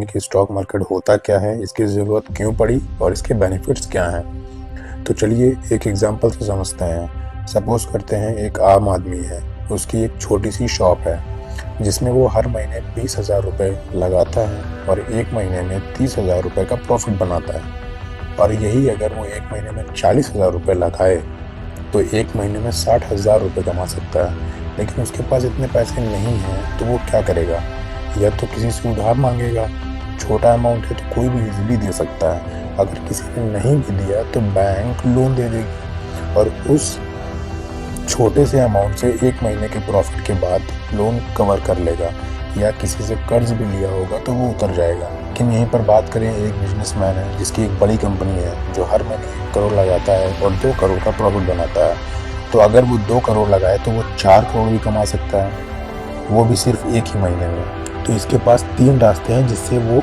समझेंगे कि stock market होता क्या है, इसकी ज़रूरत क्यों पड़ी और इसके बेनिफिट्स क्या हैं। तो चलिए एक एग्जांपल से समझते हैं। सपोज़ करते हैं एक आम आदमी है, उसकी एक छोटी सी शॉप है जिसमें वो हर महीने 20,000 रुपये लगाता है और एक महीने में 30,000 रुपये का प्रॉफिट बनाता है। और यही अगर वो एक महीने में 40,000 रुपये लगाए तो एक महीने में 60,000 रुपये कमा सकता है। लेकिन उसके पास इतने पैसे नहीं हैं तो वो क्या करेगा? या तो किसी से उधार मांगेगा, छोटा अमाउंट है तो कोई भी इजीली दे सकता है। अगर किसी ने नहीं भी दिया तो बैंक लोन दे देगी और उस छोटे से अमाउंट से एक महीने के प्रॉफिट के बाद लोन कवर कर लेगा। या किसी से कर्ज भी लिया होगा तो वो उतर जाएगा। लेकिन यहीं पर बात करें, एक बिजनेसमैन है जिसकी एक बड़ी कंपनी है जो हर महीने 1 करोड़ लगाता है और 2 करोड़ का प्रॉफिट बनाता है। तो अगर वो 2 करोड़ लगाए तो वो 4 करोड़ भी कमा सकता है, वो भी सिर्फ एक ही महीने में। तो इसके पास 3 रास्ते हैं जिससे वो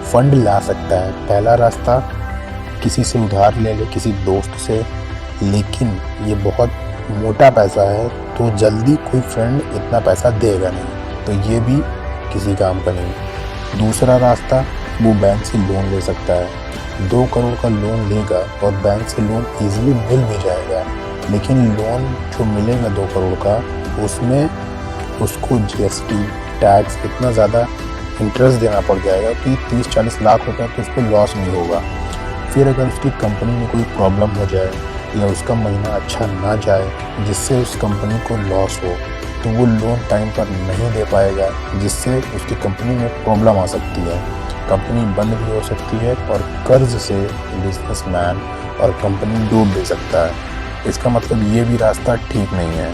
फंड ला सकता है। पहला रास्ता, किसी से उधार ले ले, किसी दोस्त से, लेकिन ये बहुत मोटा पैसा है तो जल्दी कोई फ्रेंड इतना पैसा देगा नहीं, तो ये भी किसी काम का नहीं। दूसरा रास्ता, वो बैंक से लोन ले सकता है। 2 करोड़ का लोन लेगा और बैंक से लोन ईजिली मिल भी जाएगा। लेकिन लोन जो मिलेगा 2 करोड़ का, उसमें उसको जीएसटी, टैक्स, इतना ज़्यादा इंटरेस्ट देना पड़ जाएगा कि 30-40 लाख रुपए तो उसको लॉस नहीं होगा। फिर अगर उसकी कंपनी में कोई प्रॉब्लम हो जाए या उसका महीना अच्छा ना जाए जिससे उस कंपनी को लॉस हो, तो वो लोन टाइम पर नहीं दे पाएगा, जिससे उसकी कंपनी में प्रॉब्लम आ सकती है। कंपनी बंद भी हो सकती है और कर्ज से बिजनेसमैन और कंपनी डूब भी सकता है। इसका मतलब ये भी रास्ता ठीक नहीं है।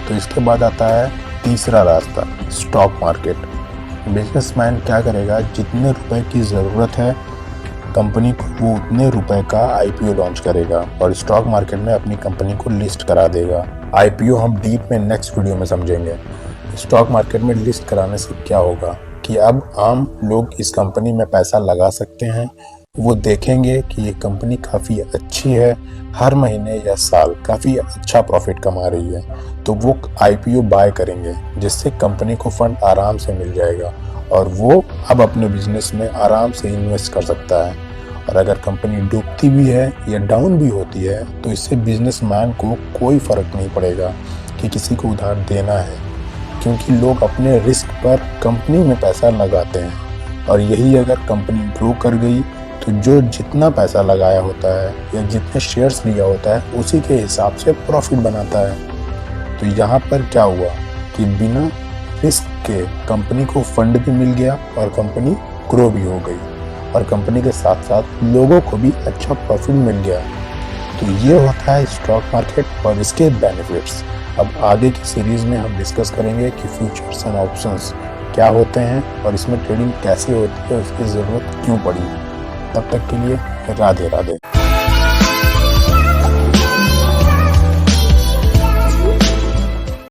तो इसके बाद आता है तीसरा रास्ता, स्टॉक मार्केट। बिजनेसमैन क्या करेगा, जितने रुपए की ज़रूरत है कंपनी को, वो उतने रुपए का आईपीओ लॉन्च करेगा और स्टॉक मार्केट में अपनी कंपनी को लिस्ट करा देगा। आईपीओ हम डीप में नेक्स्ट वीडियो में समझेंगे। स्टॉक मार्केट में लिस्ट कराने से क्या होगा कि अब आम लोग इस कंपनी में पैसा लगा सकते हैं। वो देखेंगे कि ये कंपनी काफ़ी अच्छी है, हर महीने या साल काफ़ी अच्छा प्रॉफिट कमा रही है, तो वो आईपीओ बाय करेंगे, जिससे कंपनी को फंड आराम से मिल जाएगा और वो अब अपने बिजनेस में आराम से इन्वेस्ट कर सकता है। और अगर कंपनी डूबती भी है या डाउन भी होती है तो इससे बिजनेसमैन को कोई फ़र्क नहीं पड़ेगा कि किसी को उधार देना है, क्योंकि लोग अपने रिस्क पर कंपनी में पैसा लगाते हैं। और यही अगर कंपनी ग्रो कर गई तो जो जितना पैसा लगाया होता है या जितने शेयर्स लिया होता है उसी के हिसाब से प्रॉफिट बनाता है। तो यहाँ पर क्या हुआ कि बिना रिस्क के कंपनी को फंड भी मिल गया और कंपनी ग्रो भी हो गई और कंपनी के साथ साथ लोगों को भी अच्छा प्रॉफिट मिल गया। तो ये होता है स्टॉक मार्केट और इसके बेनिफिट्स। अब आगे की सीरीज़ में हम डिस्कस करेंगे कि फ्यूचर्स एंड ऑप्शंस क्या होते हैं और इसमें ट्रेडिंग कैसे होती है, उसकी ज़रूरत क्यों पड़ी। तब तक के लिए राधे राधे।